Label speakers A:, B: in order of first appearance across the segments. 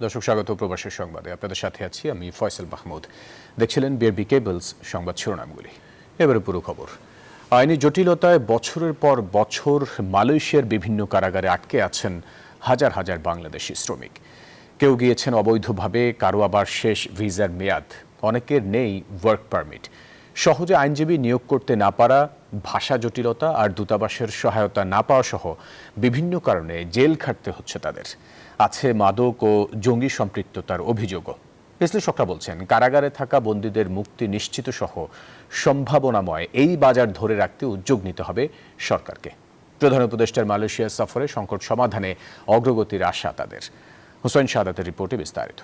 A: দর্শক স্বাগত প্রবাসের সংবাদে। আপনাদের সাথে আছি আমি ফয়সাল মাহমুদ। দেখছিলেন বিআরবি কেবলস সংবাদ শিরোনামগুলি। এবারে পুরো খবর। আইনি জটিলতায় বছরের পর বছর মালয়েশিয়ার বিভিন্ন কারাগারে আটকে আছেন হাজার হাজার বাংলাদেশি শ্রমিক। কেউ গিয়েছেন অবৈধভাবে, কারো আবার শেষ ভিসার মেয়াদ, অনেকের নেই ওয়ার্ক পারমিট। সহজে আইনজীবী নিয়োগ করতে না পারা, ভাষা জটিলতা আর দূতাবাসের সহায়তা না পাওয়া সহ বিভিন্ন কারণে জেল খাটতে হচ্ছে তাদের। আছে মাদক ও জঙ্গি সম্পৃক্ততার অভিযোগও। বিশ্লেষকরা বলছেন, কারাগারে থাকা বন্দীদের মুক্তি নিশ্চিত সহ সম্ভাবনাময় এই বাজার ধরে রাখতে উদ্যোগ নিতে হবে সরকারকে। প্রধান উপদেষ্টার মালয়েশিয়া সফরে সংকট সমাধানে অগ্রগতির আশা তাদের। হুসাইন শাহাদাতের রিপোর্টে বিস্তারিত।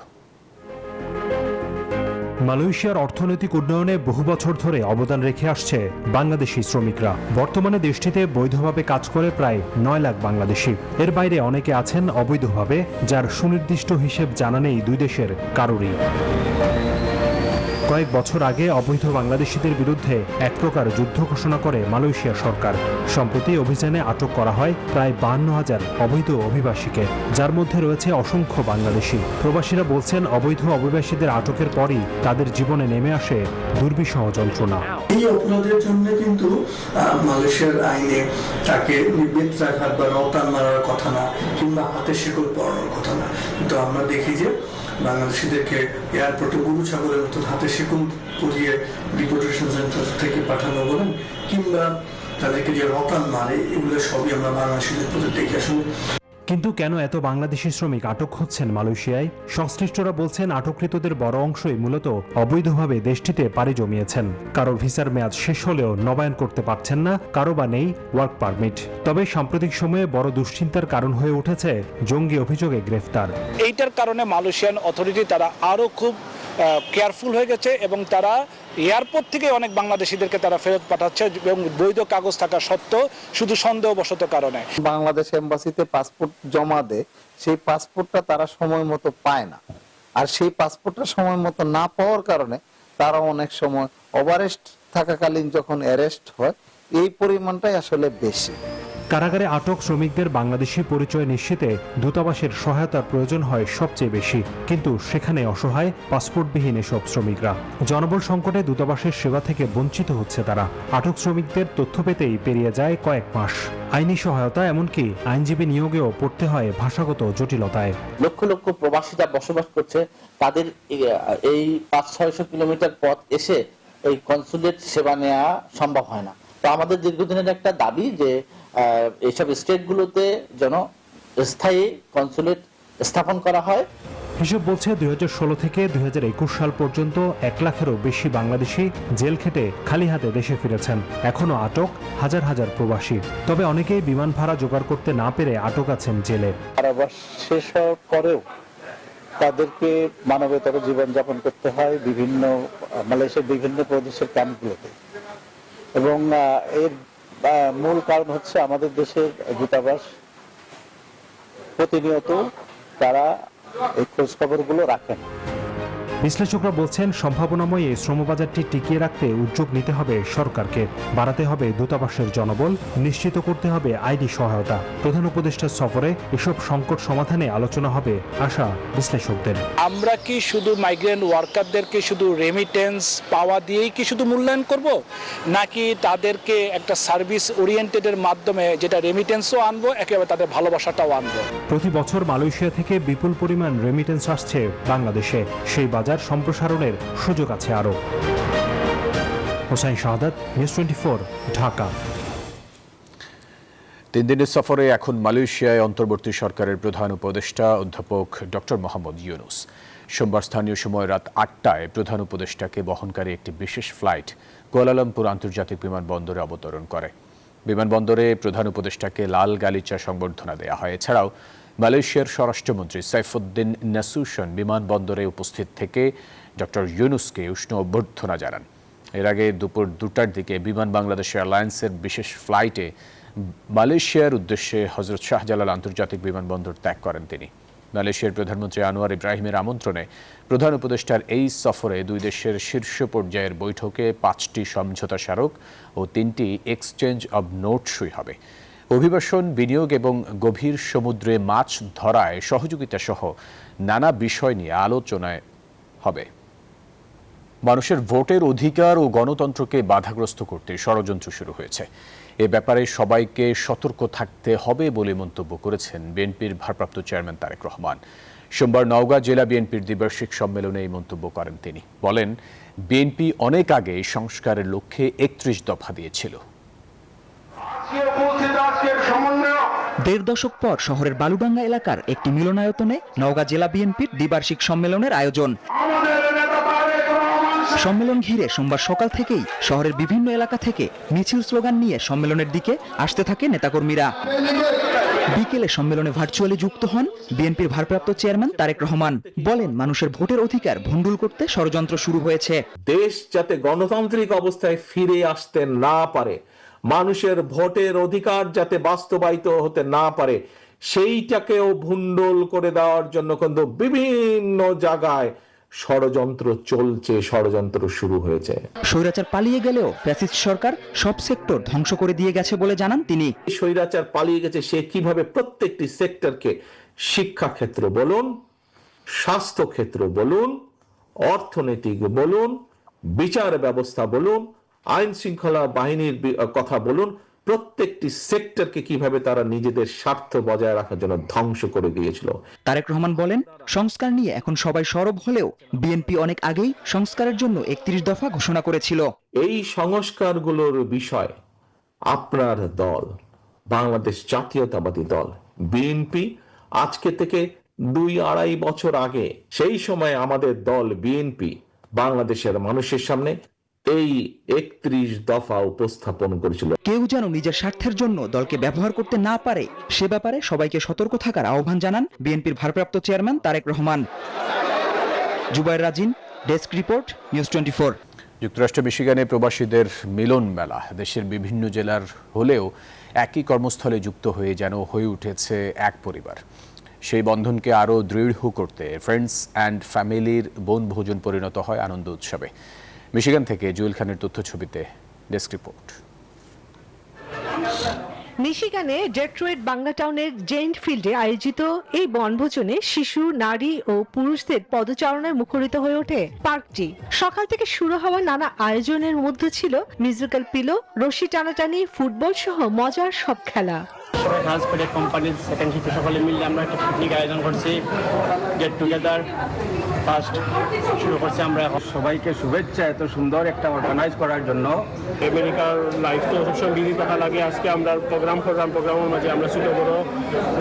B: মালয়েশিয়ার অর্থনৈতিক উন্নয়নে বহু বছর ধরে অবদান রেখে আসছে বাংলাদেশি শ্রমিকরা। বর্তমানে দেশটিতে বৈধভাবে কাজ করে প্রায় 9 লাখ বাংলাদেশি। এর বাইরে অনেকে আছেন অবৈধভাবে, যার সুনির্দিষ্ট হিসেব জানা নেই দুই দেশের কারোরই। কয়েক বছর আগে অবৈধ বাংলাদেশিদের বিরুদ্ধে এক প্রকার যুদ্ধ ঘোষণা করে মালয়েশিয়া সরকার। সম্প্রতি অভিযানে আটক করা হয় প্রায় 52,000 অবৈধ অভিবাসীকে, যার মধ্যে রয়েছে অসংখ্য বাংলাদেশি। প্রবাসীরা বলছেন, অবৈধ অভিবাসীদের আটকের পরই তাদের জীবনে নেমে আসে দুর্বিষহ যন্ত্রণা।
C: এই অপরাধের জন্য কিন্তু মালয়েশিয়ার আইনে তাকে নিবৃত্ত রাখার বা রওতান মারার কথা না, কিংবা হাতে শিকল পরানোর কথা না। কিন্তু আমরা দেখি যে বাংলাদেশিদেরকে এয়ারপোর্টে গরু ছাগলের মতো হাতে শিকল পরিয়ে ডিপোর্টেশন সেন্টার থেকে পাঠানো বলেন, কিংবা তাদেরকে যে রওতান মারে, এগুলো সবই আমরা বাংলাদেশিদের প্রতি দেখি। আসলে
B: কিন্তু কেন এত বাংলাদেশি শ্রমিক আটক হচ্ছেন মালয়েশিয়ায়? সংশ্লিষ্টরা বলছেন, আটককৃতদের বড় অংশই মূলত অবৈধভাবে দেশটিতে পাড়ি জমিয়েছেন। কারো ভিসার মেয়াদ শেষ হলেও নবায়ন করতে পারছেন না, কারো বা নেই ওয়ার্ক পারমিট। তবে সাম্প্রতিক সময়ে বড় দুশ্চিন্তার কারণ হয়ে উঠেছে জঙ্গি অভিযোগে গ্রেফতার।
D: এইটার কারণে মালয়েশিয়ান অথরিটি তারা আরও খুব কেয়ারফুল হয়ে গেছে এবং তারা এয়ারপোর্ট থেকে অনেক বাংলাদেশিদেরকে তারা ফেরত পাঠাচ্ছে এবং বৈধ কাগজ থাকা সত্ত্বেও শুধু সন্দেহবশত কারণে।
E: বাংলাদেশ এম্বাসিতে পাসপোর্ট জমা দেয়, সেই পাসপোর্টটা তারা সময় মতো পায় না। আর সেই পাসপোর্টটা সময় মতো না পাওয়ার কারণে তারা অনেক সময় ওভাররেস্ট থাকাকালীন যখন অ্যারেস্ট হয়, এই পরিমাণটাই আসলে বেশি।
B: কারাগারে আটক শ্রমিকদের বাংলাদেশি পরিচয় নিশ্চিতে দূতাবাসের সহায়তার প্রয়োজন হয় সবচেয়ে বেশি, কিন্তু সেখানে অসহায় পাসপোর্টবিহীন এসব শ্রমিকরা। জনবল সংকটে দূতাবাসের সেবা থেকে বঞ্চিত হচ্ছে তারা। আটক শ্রমিকদের তথ্য পেতেই পেরিয়ে যায় কয়েক মাস। আইনি সহায়তা, এমনকি আইনজীবী নিয়োগেও পড়তে হয় ভাষাগত জটিলতায়।
F: লক্ষ লক্ষ প্রবাসীরা বসবাস করছে, তাদের এই 500-600 কিলোমিটার পথ এসে এই কনসুলেট সেবা নেওয়া সম্ভব হয় না। তো আমাদের দীর্ঘদিনের একটা দাবি যে এইসব স্টেটগুলোতে যেন স্থায়ী কনসুলেট স্থাপন করা হয়।
B: হিসেব বলছে 2016 থেকে 2021 সাল পর্যন্ত 1 লাখেরও বেশি বাংলাদেশি জেল খেটে খালি হাতে দেশে ফিরেছেন। এখনো আটক হাজার হাজার প্রবাসী। তবে অনেকেই বিমান ভাড়া জোগাড় করতে না পেরে আটক আছেন জেলে।
G: কারাবাস শেষ হওয়ার পরেও তাদেরকে মানবেতর জীবনযাপন করতে হয় বিভিন্ন মালয়েশিয়ার বিভিন্ন প্রদেশের ক্যাম্পগুলোতে। এবং এর মূল কারণ হচ্ছে আমাদের দেশের দূতাবাস প্রতিনিয়ত তারা এই খোঁজ খবরগুলো রাখেন।
B: বিশ্লেষকরা বলছেন, সম্ভাবনাময় এই শ্রমবাজারটি টিকিয়ে রাখতে উদ্যোগ নিতে হবে সরকারকে। বাড়াতে হবে দূতাবাসের জনবল, নিশ্চিত করতে হবে আইনি সহায়তা। প্রধান উপদেষ্টার সফরে এসব সংকট সমাধানে আলোচনা হবে আশা বিশ্লেষকদের।
D: আমরা কি শুধু মাইগ্রেন্ট ওয়ার্কারদেরকে শুধু রেমিটেন্স পাওয়া দিয়েই কি শুধু মূল্যায়ন করব, নাকি তাদেরকে একটা সার্ভিস ওরিয়েন্টেডের মাধ্যমে যেটা রেমিটেন্সও আনবো, একেবারে তাদের ভালোবাসাটাও আনবো?
B: প্রতি বছর মালয়েশিয়া থেকে বিপুল পরিমাণ রেমিটেন্স আসছে বাংলাদেশে। সেই বাজার সম্প্রসারণের সুযোগ আছে আরও। হুসাইন শাহাদাত, নিউজ 24, ঢাকা।
A: 3 দিনের সফরে এখন মালয়েশিয়ায় অন্তর্বর্তী সরকারের প্রধান উপদেষ্টা অধ্যাপক ডক্টর মোহাম্মদ ইউনুস। সোমবার স্থানীয় সময় রাত 8টায় প্রধান উপদেষ্টাকে বহনকারী একটি বিশেষ ফ্লাইট কুয়ালালামপুর আন্তর্জাতিক বিমানবন্দরে অবতরণ করে। বিমানবন্দরে প্রধান উপদেষ্টাকে লাল গালিচা সংবর্ধনা দেওয়া হয়। এছাড়াও মালয়েশিয়ার স্বরাষ্ট্রমন্ত্রী সাইফুদ্দিন নাসুশন বিমানবন্দরে উপস্থিত থেকে ডক্টর ইউনুসকে উষ্ণ অভ্যর্থনা জানান। এর আগে দুপুর 2টার দিকে বিমান বাংলাদেশ এয়ারলাইন্সের বিশেষ ফ্লাইটে মালয়েশিয়ার উদ্দেশ্যে হজরত শাহজালাল আন্তর্জাতিক বিমানবন্দর ত্যাগ করেন তিনি। মালয়েশিয়ার প্রধানমন্ত্রী আনোয়ার ইব্রাহিমের আমন্ত্রণে প্রধান উপদেষ্টার এই সফরে দুই দেশের শীর্ষ পর্যায়ের বৈঠকে 5টি সমঝোতা স্মারক ও 3টি এক্সচেঞ্জ অব নোট সই হবে। অভিবাসন, বিনিয়োগ এবং গভীর সমুদ্রে মাছ ধরায় সহযোগিতা সহ নানা বিষয় নিয়ে আলোচনায় হবে। মানুষের ভোটের অধিকার ও গণতন্ত্রকে বাধাগ্রস্ত করতে ষড়যন্ত্র শুরু হয়েছে। এ ব্যাপারে সবাইকে সতর্ক থাকতে হবে বলে মন্তব্য করেছেন বিএনপির ভারপ্রাপ্ত চেয়ারম্যান তারেক রহমান। সোমবার নওগাঁ জেলা বিএনপির দ্বিবার্ষিক সম্মেলনে এই মন্তব্য করেন তিনি। বলেন, বিএনপি অনেক আগে সংস্কারের লক্ষ্যে ৩১ দফা দিয়েছিল।
H: ১.৫ দশক পর শহরের বালুডাঙ্গা এলাকার একটি মিলনায়তনে নওগাঁ জেলা বিএনপির দ্বিবার্ষিক সম্মেলনের আয়োজন। সম্মেলন ঘিরে সোমবার সকাল থেকেই শহরের বিভিন্ন এলাকা থেকে মিছিল স্লোগান নিয়ে সম্মেলনের দিকে আসতে থাকে নেতাকর্মীরা। বিকেলে সম্মেলনে ভার্চুয়ালি যুক্ত হন বিএনপির ভারপ্রাপ্ত চেয়ারম্যান তারেক রহমান। বলেন, মানুষের ভোটের অধিকার ভণ্ডুল করতে ষড়যন্ত্র শুরু হয়েছে।
I: দেশ যাতে গণতান্ত্রিক অবস্থায় ফিরে আসতে না পারে, মানুষের ভোটের অধিকার যাতে বাস্তবায়িত হতে না পারে, সেইটাকেও ভণ্ডুল করে দেওয়ার জন্য কিন্তু বিভিন্ন জায়গায় ষড়যন্ত্র চলছে, ষড়যন্ত্র শুরু হয়েছে।
H: স্বৈরাচার পালিয়ে গেলেও ফ্যাসিস্ট সরকার সব সেক্টর ধ্বংস করে দিয়ে গেছে বলে জানান তিনি।
I: স্বৈরাচার পালিয়ে গেছে, সে কিভাবে প্রত্যেকটি সেক্টরকে, শিক্ষা ক্ষেত্র বলুন, স্বাস্থ্য ক্ষেত্র বলুন, অর্থনৈতিক বলুন, বিচার ব্যবস্থা বলুন, আইন শৃঙ্খলা বাহিনীর কথা বলুন, প্রত্যেকটি সেক্টরকে কিভাবে তারা নিজেদের স্বার্থ বজায় রাখার জন্য ধ্বংস করে দিয়েছিল।
H: তারেক রহমান বলেন, সংস্কার নিয়ে এখন সবাই সরব হলেও বিএনপি অনেক আগেই সংস্কারের জন্য ৩১ দফা ঘোষণা করেছিল।
I: এই সংস্কারগুলোর বিষয় আপনার দল, বাংলাদেশ জাতীয়তাবাদী দল বিএনপি, আজকে থেকে ২-২.৫ বছর আগে সেই সময় আমাদের দল বিএনপি বাংলাদেশের মানুষের সামনে এই ৩১ দফা উপস্থাপন করেছিল।
H: কেউ যেন নিজের স্বার্থের জন্য দলকে ব্যবহার করতে না পারে, সে ব্যাপারে সবাইকে সতর্ক থাকার আহ্বান জানান বিএনপির ভারপ্রাপ্ত chairman Tarek Rahman. Zubayer Rajin, desk report, news 24।
A: যুক্তরাষ্ট্র মিশিগানে প্রবাসীদের মিলন মেলা দেশের বিভিন্ন জেলার হলেও একই কর্মস্থলে যুক্ত হয়ে যেন হয়ে উঠেছে এক পরিবার। সেই বন্ধনকে আরও দৃঢ় করতে ফ্রেন্ডস অ্যান্ড ফ্যামিলির বনভোজন পরিণত হয় আনন্দ উৎসবে। মিশিগান থেকে জুয়েল খানের তথ্যছবিতে ডেস্ক রিপোর্ট।
J: মিশিগানে ডেট্রয়েট বাংলা টাউনের জেন্ট ফিল্ডে আয়োজিত এই বনভোজনে শিশু, নারী ও পুরুষদের পদচারণায় মুখরিত হয়ে ওঠে পার্কটি। সকাল থেকে শুরু হওয়া নানা আয়োজনের মধ্যে ছিল মিউজিক্যাল পিলো, রশি টানাটানি, ফুটবল সহ মজার সব খেলা।
K: ট্রান্সপোর্টের কোম্পানির সেকেন্ড শিফটে সকলে মিলে আমরা একটা পিকনিক আয়োজন করছি, গেট টুগেদার ফার্স্ট শুরু করছি আমরা।
L: সবাইকে শুভেচ্ছা এত সুন্দর একটা অর্গানাইজ করার জন্য।
K: আমেরিকার লাইফ তো সবসময় বিজি থাকা লাগে, আজকে আমরা প্রোগ্রাম করলাম, প্রোগ্রামের মাঝে আমরা ছোটো বড়ো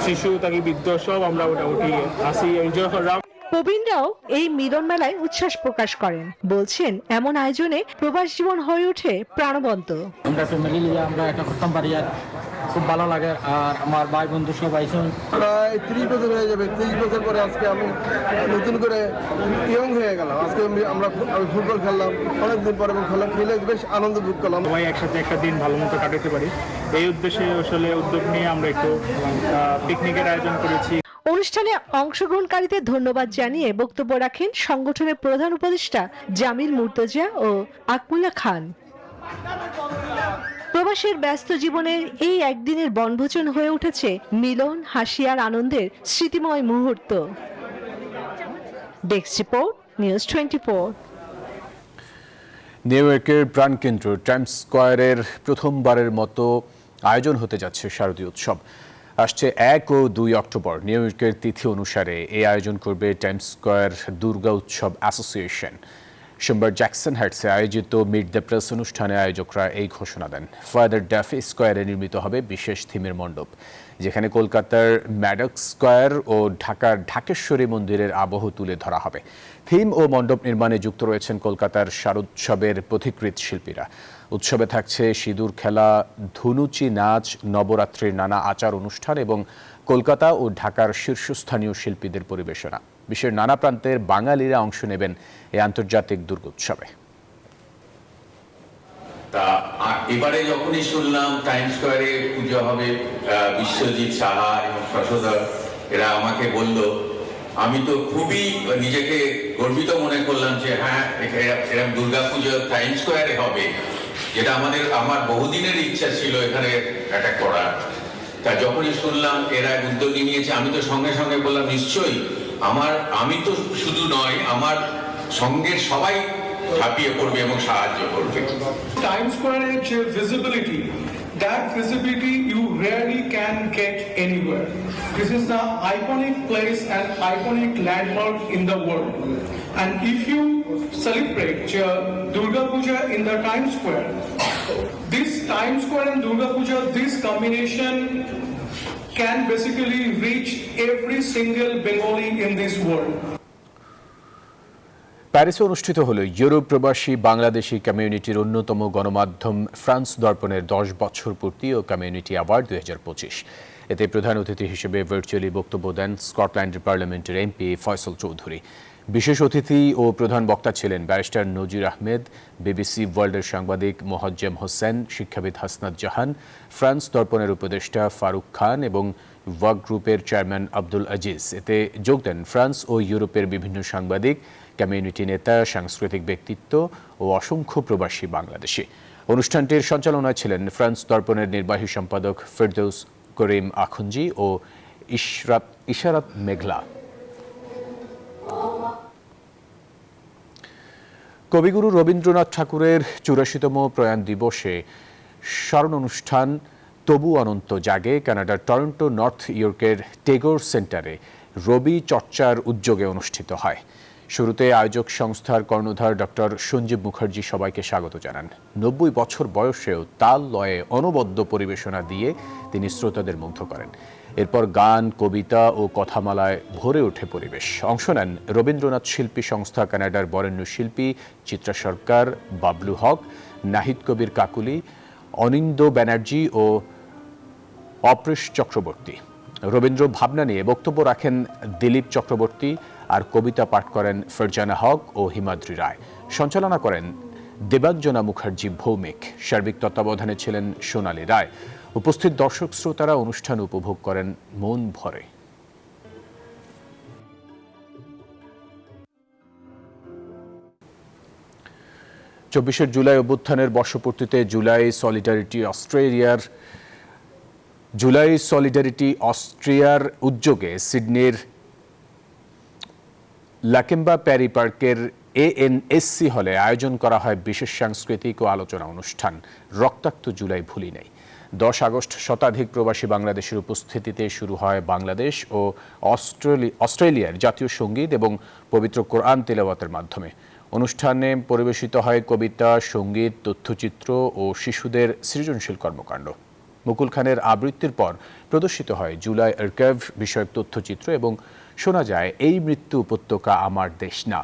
K: শিশু থাকি বৃদ্ধ সব আমরা মোটামুটি আসি, এনজয় করলাম।
J: প্রবীণরাও এই মিলন মেলায় উচ্ছ্বাস প্রকাশ করেন, বলছেন এমন আয়োজনে প্রবাস জীবন হয়ে ওঠে প্রাণবন্ত।
K: আমরা ফ্যামিলি নিয়ে আমরা এটা করতাম পারি, আর খুব ভালো লাগে। আর আমার ভাই বন্ধু সব আইসুন,
L: প্রায় 30 বছর হয়ে যাবে। 30 বছর পরে আজকে আমি নতুন করে ইয়ং হয়ে গেলাম। আজকে আমি ফুটবল খেললাম অনেকদিন পরে, এবং খেলে বেশ আনন্দ ভোগ করলাম।
K: সবাই একসাথে একটা দিন ভালো মতো কাটাতে পারি, এই উদ্দেশ্যে আসলে উদ্যোগ নিয়ে আমরা একটু পিকনিকের আয়োজন করেছি।
J: অনুষ্ঠানে অংশগ্রহণকারীদের ধন্যবাদ জানিয়ে বক্তব্য রাখেন সংগঠনের প্রধান উপদেষ্টা জামিল মুর্তজা ও আকমুল্লাহ খান। প্রবাসের ব্যস্ত জীবনের এই একদিনের বনভোজন হয়ে উঠেছে মিলন, হাসি আর আনন্দের স্মৃতিময় মুহূর্ত। Desk report, news 24।
A: নিউ ইয়র্কের প্রাণকেন্দ্র টাইমস স্কোয়ারের প্রথমবারের মতো আয়োজন হতে যাচ্ছে শারদীয় উৎসব। আসছে ১ ও ২ অক্টোবর নিউ ইয়র্কের তিথি অনুসারে এই আয়োজন করবে টাইমস স্কোয়ার দুর্গা উৎসব অ্যাসোসিয়েশন। সোমবার জ্যাকসন হাইটসে আয়োজিত মিট দ্য প্রেস অনুষ্ঠানে আয়োজকরা এই ঘোষণা দেন। ফাদার ডাফি স্কোয়ারে নির্মিত হবে বিশেষ থিমের মণ্ডপ, যেখানে কলকাতার ম্যাডক স্কোয়ার ও ঢাকার ঢাকেশ্বরী মন্দিরের আবহ তুলে ধরা হবে। থিম ও মণ্ডপ নির্মাণে যুক্ত রয়েছেন কলকাতার শারদোৎসবের পথিকৃৎ শিল্পীরা। উৎসবে থাকছে সিঁদুর খেলা, ধুনুচি নাচ, নবরাত্রির নানা আচার অনুষ্ঠান এবং কলকাতা ও ঢাকার শীর্ষস্থানীয় শিল্পীদের পরিবেশনা। বিশ্বের নানা প্রান্তের বাঙালিরা অংশ নেবেন এই আন্তর্জাতিক দুর্গোৎসবে।
M: তা এবারে যখনই শুনলাম টাইমস স্কোয়ারে পুজো হবে, বিশ্বজিৎ সাহা এবং শশধর এরা আমাকে বলল, আমি তো খুবই নিজেকে গর্বিত মনে করলাম যে হ্যাঁ এরকম দুর্গা পুজো টাইমস স্কোয়ারে হবে, যেটা আমার বহুদিনের ইচ্ছা ছিল এখানে একটা করার। তা যখনই শুনলাম এরা উদ্যোগী নিয়েছে, আমি তো সঙ্গে সঙ্গে বললাম নিশ্চয়ই, আমি তো শুধু নয়, আমার সঙ্গের সবাই ঝাঁপিয়ে পড়বে এবং সাহায্য করবে।
C: টাইমস স্কয়ারের যে visibility, that visibility you rarely can get anywhere. This is the iconic place and iconic landmark in the world. And if you celebrate Durga Puja in the Times Square, this Times Square and Durga Puja, this combination can basically reach every single Bengali in this world.
A: প্যারিসে অনুষ্ঠিত হলো Europe প্রবাসী বাংলাদেশি কমিউনিটির অন্যতম গণমাধ্যম France দর্পণের 10 বছর পূর্তি ও community award 2025। এতে প্রধান অতিথি হিসেবে ভার্চুয়ালি বক্তব্য দেন স্কটল্যান্ডের পার্লামেন্টের এমপি ফয়সল চৌধুরী। বিশেষ অতিথি ও প্রধান বক্তা ছিলেন ব্যারিস্টার নজির আহমেদ, বিবিসি ওয়ার্ল্ডের সাংবাদিক মোহাজ্জেম হোসেন, শিক্ষাবিদ হাসনাত জাহান, ফ্রান্স দর্পণের উপদেষ্টা ফারুক খান এবং ওয়াক গ্রুপের চেয়ারম্যান আব্দুল আজিজ। এতে যোগ দেন ফ্রান্স ও ইউরোপের বিভিন্ন সাংবাদিক, কমিউনিটি নেতা, সাংস্কৃতিক ব্যক্তিত্ব ও অসংখ্য প্রবাসী বাংলাদেশি। অনুষ্ঠানটির সঞ্চালনায় ছিলেন ফ্রান্স দর্পণের নির্বাহী সম্পাদক ফেরদৌস করিম আখুঞ্জি ও ইশারাত মেঘলা। কবিগুরু রবীন্দ্রনাথ ঠাকুরের 84তম প্রয়াণ দিবসে স্মরণ অনুষ্ঠান তবু অনন্ত জাগে কানাডার টরন্টো নর্থ ইয়র্কের টেগোর সেন্টারে রবি চর্চার উদ্যোগে অনুষ্ঠিত হয়। শুরুতে আয়োজক সংস্থার কর্ণধার ডক্টর সঞ্জীব মুখার্জি সবাইকে স্বাগত জানান। 90 বছর বয়সেও তাল লয়ে অনবদ্য পরিবেশনা দিয়ে তিনি শ্রোতাদের মুগ্ধ করেন। এরপর গান, কবিতা ও কথামালায় ভরে ওঠে পরিবেশ। অংশ নেন রবীন্দ্রনাথ শিল্পী সংস্থা কানাডার বরেণ্য শিল্পী চিত্রা সরকার, বাবলু হক, নাহিদ কবির কাকুলি, অনিন্দ ব্যানার্জি ও অপরেশ চক্রবর্তী। রবীন্দ্র ভাবনা নিয়ে বক্তব্য রাখেন দিলীপ চক্রবর্তী, আর কবিতা পাঠ করেন ফারজানা হক ও হিমাদ্রি রায়। সঞ্চালনা করেন দেবাঞ্জনা মুখার্জি ভৌমিক। সার্বিক তত্ত্বাবধানে ছিলেন সোনালী রায়। উপস্থিত দর্শক শ্রোতারা অনুষ্ঠান উপভোগ করেন মন ভরে। 24 জুলাই অভ্যুত্থানের বর্ষপূর্তিতে জুলাই সলিডারিটি অস্ট্রিয়ার উদ্যোগে সিডনির লাকেম্বা প্যারি পার্কের ANSC হলে আয়োজন করা হয় বিশেষ সাংস্কৃতিক ও আলোচনা অনুষ্ঠান রক্তাক্ত জুলাই ভুলি নাই। 10 আগস্ট শতাধিক প্রবাসী বাংলাদেশের উপস্থিতিতে শুরু হয় বাংলাদেশ ও অস্ট্রেলিয়ার জাতীয় সঙ্গীত এবং পবিত্র কোরআন তিলাওয়াতের মাধ্যমে। অনুষ্ঠানে পরিবেশিত হয় কবিতা, সঙ্গীত, তথ্যচিত্র ও শিশুদের সৃজনশীল কর্মকাণ্ড। মুকুল খানের আবৃত্তির পর প্রদর্শিত হয় জুলাই আর্কাইভ বিষয়ক তথ্যচিত্র এবং শোনা যায় এই মৃত্যু উপত্যকা আমার দেশ না।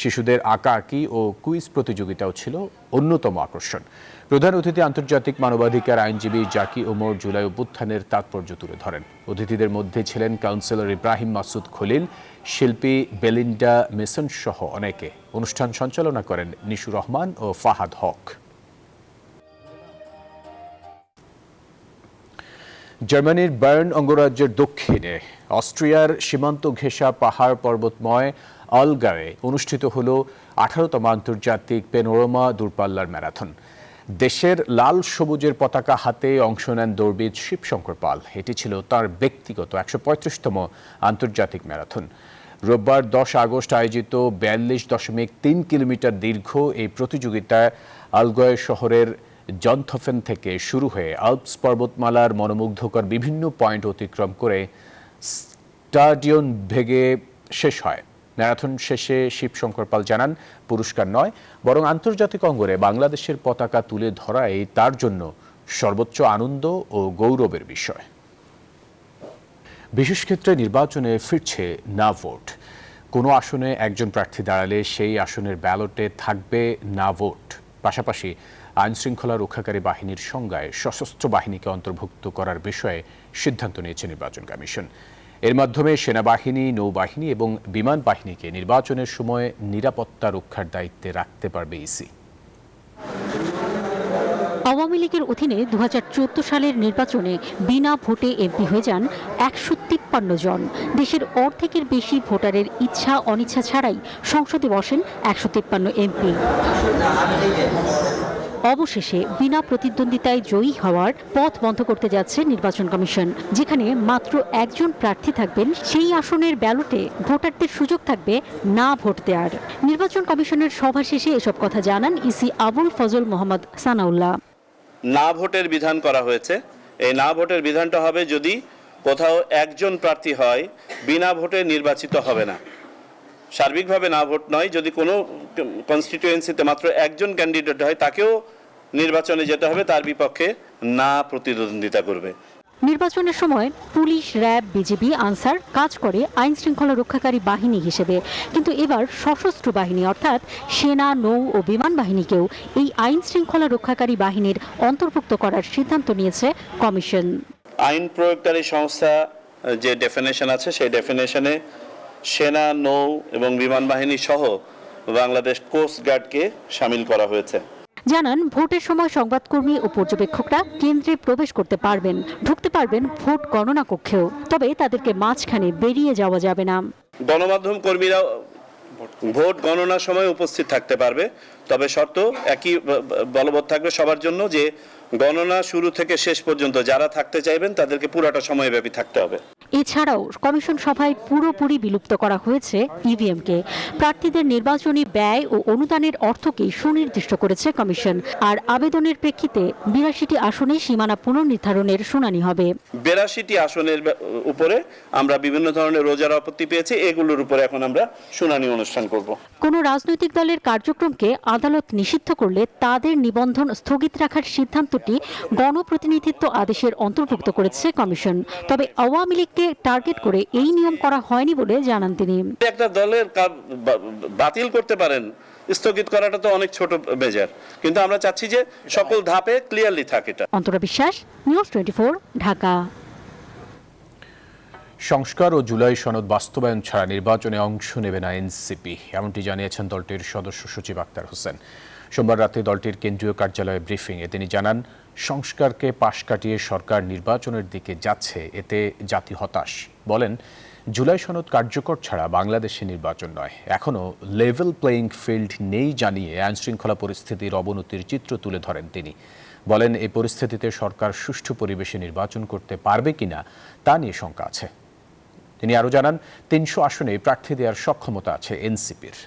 A: শিশুদের আঁকাআঁকি ও কুইজ প্রতিযোগিতাও ছিল অন্যতম আকর্ষণ। প্রধান অতিথি আন্তর্জাতিক মানবাধিকার আইনজীবী জাকি ওমর জুলাই অভ্যুত্থানের তাৎপর্য তুলে ধরেন। অতিথিদের মধ্যে ছিলেন কাউন্সিলর ইব্রাহিম মাসুদ খলিল, শিল্পী বেলিন্ডা মেসন সহ অনেকে। অনুষ্ঠান সঞ্চালনা করেন নিশু রহমান ও ফাহাদ হক। জার্মানির বার্ন অঙ্গরাজ্যের দক্ষিণে অস্ট্রিয়ার সীমান্ত ঘেঁষা পাহাড় পর্বতময় অলগারে অনুষ্ঠিত হল 18তম আন্তর্জাতিক পেনোরামা দূরপাল্লার ম্যারাথন। দেশের লাল সবুজের পতাকা হাতে অংশ নেন দৌড়বিদ শিবশঙ্কর পাল। এটি ছিল তার ব্যক্তিগত 135তম আন্তর্জাতিক ম্যারাথন। রোববার 10 আগস্ট আয়োজিত 42.3 কিলোমিটার দীর্ঘ এই প্রতিযোগিতায় আলগয় শহরের জনথফেন থেকে শুরু হয়ে আল্পস পর্বতমালার মনোমুগ্ধকর বিভিন্ন পয়েন্ট অতিক্রম করে স্টাডিয়ন ভেগে শেষ হয়। ম্যারাথন শেষে শিবশঙ্কর পাল জানান, পুরস্কার নয় বরং আন্তর্জাতিক অঙ্গনে বাংলাদেশের পতাকা তুলে ধরাই তার জন্য সর্বোচ্চ আনন্দ ও গৌরবের বিষয়। বিশেষ ক্ষেত্রে নির্বাচনে ফিরছে না ভোট। কোনো আসনে একজন প্রার্থী দাঁড়ালে সেই আসনের ব্যালটে থাকবে না ভোট। পাশাপাশি আইনশৃঙ্খলা রক্ষাকারী বাহিনীর সংজ্ঞায় সশস্ত্র বাহিনীকে অন্তর্ভুক্ত করার বিষয়ে সিদ্ধান্ত নিয়েছে নির্বাচন কমিশন। এর মাধ্যমে সেনাবাহিনী, নৌবাহিনী এবং বিমান বাহিনীকে নির্বাচনের সময় নিরাপত্তা রক্ষার দায়িত্বে রাখতে পারবে ইসি।
N: আওয়ামী লীগের অধীনে 2014 সালের নির্বাচনে বিনা ভোটে এমপি হয়ে যান 153 জন। দেশের অর্ধেকের বেশি ভোটারের ইচ্ছা অনিচ্ছা ছাড়াই সংসদে বসেন 153 এমপি। অবশেষে বিনা প্রতিদ্বন্দ্বিতায় জয়ী হওয়ার পথ বন্ধ করতে যাচ্ছে নির্বাচন কমিশন। যেখানে মাত্র একজন প্রার্থী থাকবেন, সেই আসনের ব্যালটে ভোটারদের সুযোগ থাকবে না ভোট দেওয়ার। নির্বাচন কমিশনের সভা শেষে এসব কথা জানান ইসি আবুল ফজল মোহাম্মদ সানাউল্লাহ।
O: না ভোটের বিধান করা হয়েছে। এই না ভোটের বিধানটা হবে যদি কোথাও একজন প্রার্থী হয়, বিনা ভোটে নির্বাচিত হবে না। সার্বিকভাবে না ভোট নয়, যদি কোনো কনস্টিটিউয়েন্সিতে মাত্র একজন ক্যান্ডিডেট হয় তাকেও নির্বাচনে যেতে হবে, তার বিপক্ষে না প্রতিদ্বন্দ্বিতা করবে।
N: নির্বাচনের সময় পুলিশ, র্যাব, বিজিবি, আনসার কাজ করে আইন শৃঙ্খলা রক্ষাকারী বাহিনী হিসেবে, কিন্তু এবার সশস্ত্র বাহিনী অর্থাৎ সেনা, নৌ ও বিমান বাহিনীকেও এই আইন শৃঙ্খলা রক্ষাকারী বাহিনীর অন্তর্ভুক্ত করার সিদ্ধান্ত নিয়েছে কমিশন।
O: আইন প্রয়োগকারী সংস্থা যে ডেফিনেশন আছে সেই ডেফিনেশনে সেনা, নৌ এবং বিমান বাহিনী সহ বাংলাদেশ কোস্ট গার্ডকে শামিল করা হয়েছে।
N: জানান, ভোটের সময় সংবাদকর্মী ও পর্যবেক্ষকরা কেন্দ্রে প্রবেশ করতে পারবেন, ঢুকতে পারবেন ভোট গণনা কক্ষেও, তবে তাদেরকে মাঝখানে বেরিয়ে যাওয়া যাবে না।
O: গণমাধ্যম কর্মীরা ভোট গণনার সময় উপস্থিত থাকতে পারবে, তবে শর্ত একই বলবৎ থাকবে সবার জন্য যে গণনা শুরু থেকে শেষ পর্যন্ত যারা থাকতে চাইবেন তাদেরকে পুরোটা সময়ব্যাপী থাকতে হবে।
N: এছাড়াও কমিশন সভায় পুরোপুরি বিলুপ্ত করা হয়েছে ইভিএমকে। প্রার্থীদের নির্বাচনী ব্যয় ও অনুদানের অর্থকে সুনির্দিষ্ট করেছে কমিশন। আর আবেদনের প্রেক্ষিতে ৮২টি আসনে সীমানা পুনর্নির্ধারণের শুনানি হবে।
O: ৮২টি আসনের উপরে আমরা বিভিন্ন ধরনের রোজার আপত্তি পেয়েছি, এগুলোর উপরে এখন আমরা শুনানি অনুষ্ঠান করব।
N: কোনো রাজনৈতিক দলের কার্যক্রমকে আদালত নিষিদ্ধ করলে তাদের নিবন্ধন স্থগিত রাখার সিদ্ধান্তটি গণপ্রতিনিধিত্ব আদেশের অন্তর্ভুক্ত করেছে কমিশন। তবে আওয়ামী লীগকে টার্গেট করে এই নিয়ম করা হয়নি বলে জানান তিনি।
O: একটা দলের বাতিল করতে পারেন, স্থগিত করাটা তো অনেক ছোট মেজার, কিন্তু আমরা চাচ্ছি যে সকল ধাপে ক্লিয়ারলি থাকে। এটা
N: অন্তরা বিশ্বাস, নিউজ 24, ঢাকা।
A: সংস্কার ও জুলাই সনদ বাস্তবায়ন ছাড়া নির্বাচনে অংশ নেবে না এনসিপি, এমনটি জানিয়েছেন দলটির সদস্য সচিব আক্তার হোসেন। সোমবার রাতে দলটির কেন্দ্রীয় কার্যালয়ে ব্রিফিংয়ে তিনি জানান, সংস্কারকে পাশ কাটিয়ে সরকার নির্বাচনের দিকে যাচ্ছে, এতে জাতি হতাশ। বলেন, জুলাই সনদ কার্যকর ছাড়া বাংলাদেশে নির্বাচন নয়। এখনও লেভেল প্লেয়িং ফিল্ড নেই জানিয়ে আইনশৃঙ্খলা পরিস্থিতির অবনতির চিত্র তুলে ধরেন তিনি। বলেন, এই পরিস্থিতিতে সরকার সুষ্ঠু পরিবেশে নির্বাচন করতে পারবে কিনা তা নিয়ে শঙ্কা আছে। তিনি আরও জানান, ৩০০ আসনে প্রার্থী দেওয়ার সক্ষমতা আছে এনসিপির।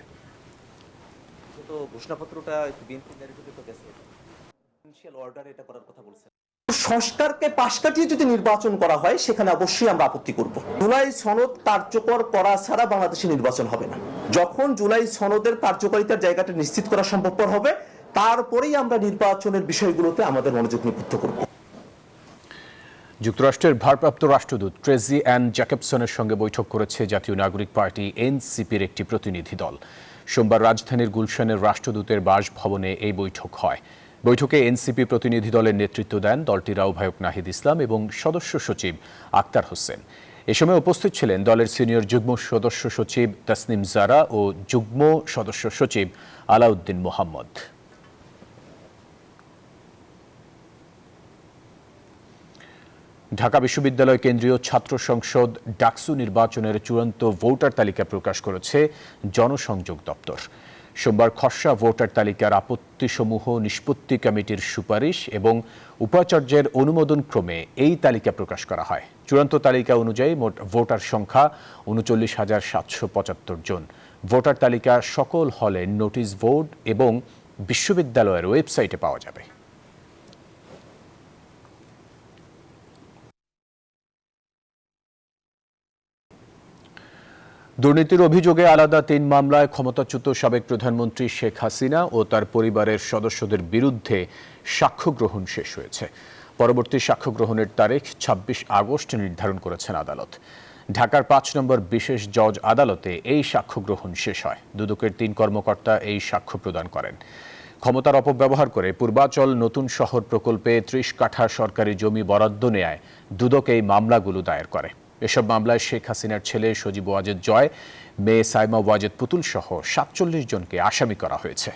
P: সংস্কারকে পাশ কাটিয়ে যদি নির্বাচন করা হয় সেখানে অবশ্যই আমরা আপত্তি করব। জুলাই সনদ কার্যকর করা ছাড়া বাংলাদেশে নির্বাচন হবে না। যখন জুলাই সনদের কার্যকারিতার জায়গাটা নিশ্চিত করা সম্ভবপর হবে, তারপরেই আমরা নির্বাচনের বিষয়গুলোতে আমাদের মনোযোগ নিবদ্ধ করব।
A: যুক্তরাষ্ট্রের ভারপ্রাপ্ত রাষ্ট্রদূত ট্রেজি অ্যান জ্যাকবসনের সঙ্গে বৈঠক করেছে জাতীয় নাগরিক পার্টি এনসিপির একটি প্রতিনিধি দল। সোমবার রাজধানীর গুলশানের রাষ্ট্রদূতের বাসভবনে এই বৈঠক হয়। বৈঠকে এনসিপি প্রতিনিধি দলের নেতৃত্ব দেন দলটির আহ্বায়ক নাহিদ ইসলাম এবং সদস্য সচিব আক্তার হোসেন। এ সময় উপস্থিত ছিলেন দলের সিনিয়র যুগ্ম সদস্য সচিব তাসনিম জারা ও যুগ্ম সদস্য সচিব আলাউদ্দিন মোহাম্মদ। ঢাকা বিশ্ববিদ্যালয় কেন্দ্রীয় ছাত্র সংসদ ডাকসু নির্বাচনের চূড়ান্ত ভোটার তালিকা প্রকাশ করেছে জনসংযোগ দপ্তর। সোমবার খসড়া ভোটার তালিকার আপত্তিসমূহ নিষ্পত্তি কমিটির সুপারিশ এবং উপাচার্যের অনুমোদন ক্রমে এই তালিকা প্রকাশ করা হয়। চূড়ান্ত তালিকা অনুযায়ী মোট ভোটার সংখ্যা ৩৯,৭৭৫ জন। ভোটার তালিকা সকল হলে নোটিশ বোর্ড এবং বিশ্ববিদ্যালয়ের ওয়েবসাইটে পাওয়া যাবে। দুর্নীতির অভিযোগে আলাদা ৩ মামলায় ক্ষমতাচ্যুত সাবেক প্রধানমন্ত্রী শেখ হাসিনা ও তার পরিবারের সদস্যদের বিরুদ্ধে সাক্ষ্য গ্রহণ শেষ হয়েছে। পরবর্তী সাক্ষ্য গ্রহণের তারিখ ২৬ আগস্ট নির্ধারণ করেছেন আদালত। ঢাকার ৫ নম্বর বিশেষ জজ আদালতে এই সাক্ষ্য গ্রহণ শেষ হয়। দুদকের ৩ কর্মকর্তা এই সাক্ষ্য প্রদান করেন। ক্ষমতার অপব্যবহার করে পূর্বাচল নতুন শহর প্রকল্পে ৩০ কাঠা সরকারি জমি বরাদ্দ নেয় দুদক এই মামলাগুলো দায়ের করে। এসব মামলায় শেখ হাসিনার ছেলে সজীব ওয়াজেদ জয়, মেয়ে সাইমা ওয়াজেদ পুতুল সহ ৪৭ জনকে আসামি করা হয়েছে।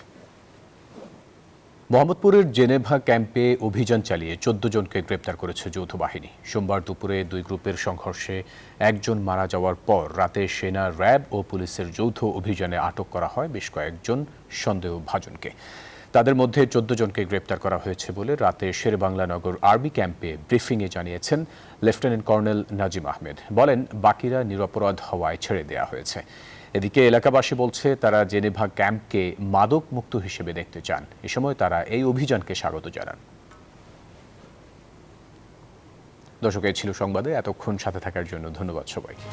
A: মোহাম্মদপুরের জেনেভা ক্যাম্পে অভিযান চালিয়ে ১৪ জনকে গ্রেপ্তার করেছে যৌথ বাহিনী। সোমবার দুপুরে ২ গ্রুপের সংঘর্ষে একজন মারা যাওয়ার পর রাতে সেনা, র্যাব ও পুলিশের যৌথ অভিযানে আটক করা হয় বেশ কয়েকজন সন্দেহভাজনকে। তাদের মধ্যে 14 জনকে গ্রেপ্তার করা হয়েছে বলে রাতে শেরেবাংলা নগর আর্মি ক্যাম্পে ব্রিফিংয়ে জানিয়েছেন লেফটেন্যান্ট কর্নেল নাজিম আহমেদ। বলেন, বাকিরা নিরপরাধ হওয়ায় ছেড়ে দেওয়া হয়েছে। এদিকে এলাকাবাসী বলছে তারা জেনেভা ক্যাম্পকে মাদক মুক্ত হিসেবে দেখতে চান। এ সময় তারা এই অভিযানকে স্বাগত জানান। দর্শক, এই ছিল সংবাদে। এতক্ষণ সাথে থাকার জন্য ধন্যবাদ সবাইকে।